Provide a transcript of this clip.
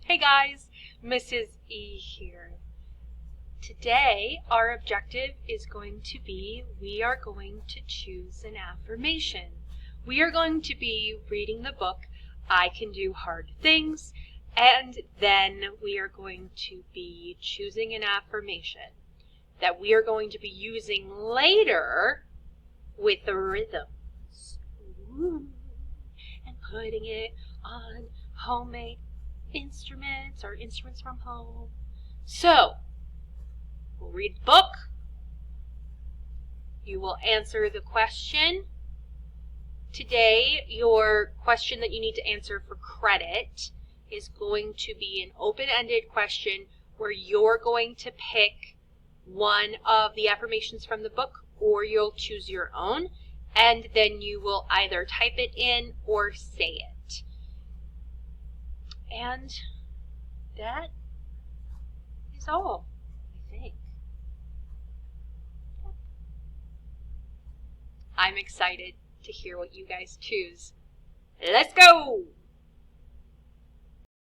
Hey guys, Mrs. E here. Today our objective is going to be we are going to choose an affirmation. We are going to be reading the book I Can Do Hard Things, and then we are going to be choosing an affirmation that we are going to be using later with the rhythms. Ooh, and putting it on homemade instruments or instruments from home. So, we'll read the book. You will answer the question. Today, your question that you need to answer for credit is going to be an open-ended question where you're going to pick one of the affirmations from the book or you'll choose your own, and then you will either type it in or say it. And that is all, I think. I'm excited to hear what you guys choose. Let's go!